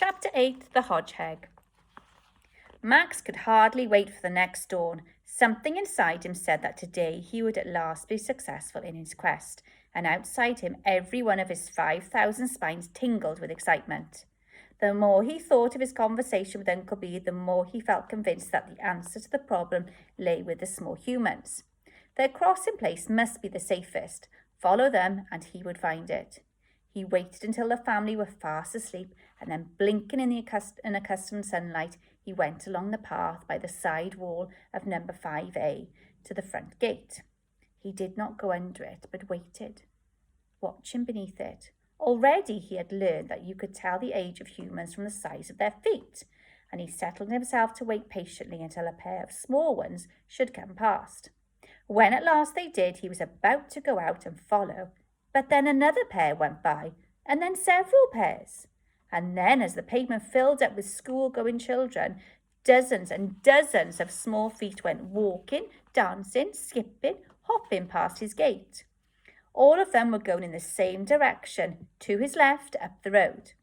Chapter 8, The Hodgeheg. Max could hardly wait for the next dawn. Something inside him said that today he would at last be successful in his quest, and outside him every one of his 5,000 spines tingled with excitement. The more he thought of his conversation with Uncle Bee, the more he felt convinced that the answer to the problem lay with the small humans. Their crossing place must be the safest. Follow them and he would find it. He waited until the family were fast asleep, and then, blinking in the unaccustomed sunlight, he went along the path by the side wall of number 5A to the front gate. He did not go under it, but waited, watching beneath it. Already he had learned that you could tell the age of humans from the size of their feet, and he settled himself to wait patiently until a pair of small ones should come past. When at last they did, he was about to go out and follow, but then another pair went by, and then several pairs. And then, as the pavement filled up with school-going children, dozens and dozens of small feet went walking, dancing, skipping, hopping past his gate. All of them were going in the same direction, to his left, up the road,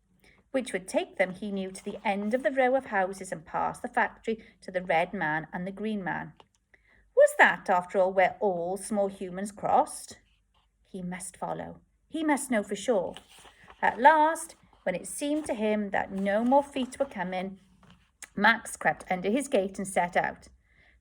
which would take them, he knew, to the end of the row of houses and past the factory to the red man and the green man. Was that, after all, where all small humans crossed? He must follow. He must know for sure. At last, when it seemed to him that no more feet were coming, Max crept under his gate and set out.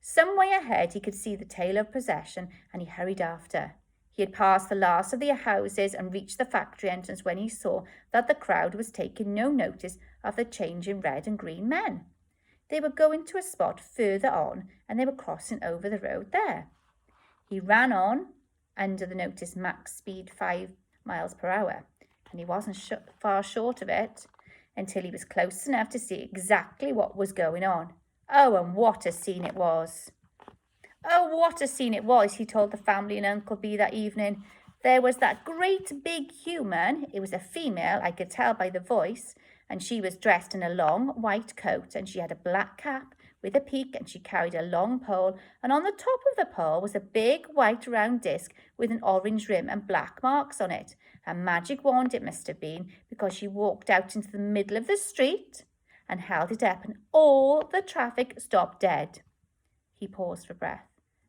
Some way ahead he could see the tail of procession, and he hurried after. He had passed the last of the houses and reached the factory entrance when he saw that the crowd was taking no notice of the changing red and green men. They were going to a spot further on, and they were crossing over the road there. He ran on under the notice max speed 5 miles per hour, and he wasn't far short of it until he was close enough to see exactly what was going on. Oh, and what a scene it was! Oh, what a scene it was, he told the family and Uncle Bee that evening. There was that great big human. It was a female, I could tell by the voice, and she was dressed in a long white coat, and she had a black cap with a peak, and she carried a long pole, and on the top of the pole was a big white round disc with an orange rim and black marks on it. A magic wand it must have been, because she walked out into the middle of the street and held it up, and all the traffic stopped dead. He paused for breath.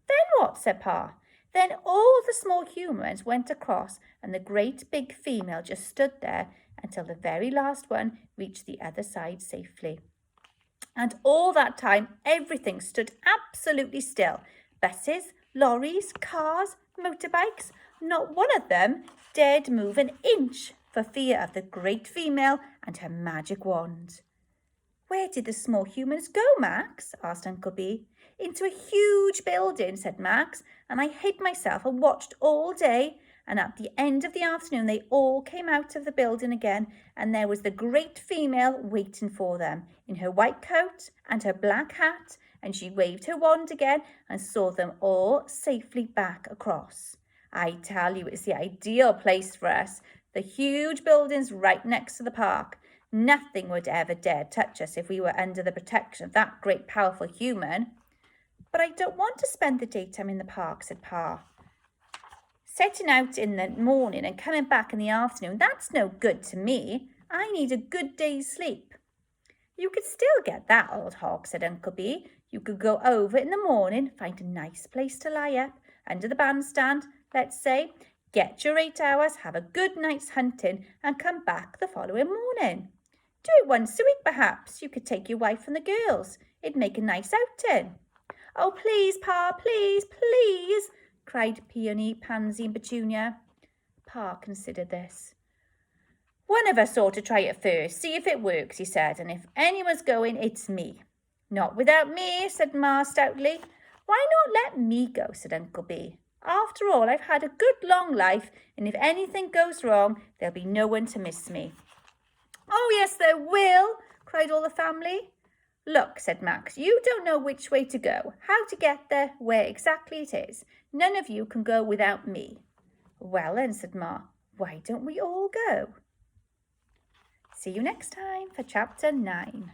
Then what? Said Pa. Then all the small humans went across, and the great big female just stood there until the very last one reached the other side safely. And all that time, everything stood absolutely still. Buses, lorries, cars, motorbikes, not one of them dared move an inch for fear of the great female and her magic wand. Where did the small humans go, Max? Asked Uncle Bee. Into a huge building, said Max, and I hid myself and watched all day, and at the end of the afternoon they all came out of the building again, and there was the great female waiting for them in her white coat and her black hat, and she waved her wand again and saw them all safely back across. I tell you, it's the ideal place for us. The huge building's right next to the park. Nothing would ever dare touch us if we were under the protection of that great powerful human. But I don't want to spend the daytime in the park, said Pa. Setting out in the morning and coming back in the afternoon, that's no good to me. I need a good day's sleep. You could still get that, old hog, said Uncle Bee. You could go over in the morning, find a nice place to lie up, under the bandstand, let's say, get your 8 hours, have a good night's hunting, and come back the following morning. Do it once a week, perhaps. You could take your wife and the girls. It'd make a nice outing. Oh, please, Pa, please, please, cried Peony, Pansy and Petunia. Pa considered this. One of us ought to try it first, see if it works, he said, and if anyone's going, it's me. Not without me, said Ma stoutly. Why not let me go, said Uncle Bee. After all, I've had a good long life, and if anything goes wrong, there'll be no one to miss me. Oh, yes, there will, cried all the family. Look, said Max, you don't know which way to go, how to get there, where exactly it is. None of you can go without me. Well then, said Ma, why don't we all go? See you next time for Chapter 9.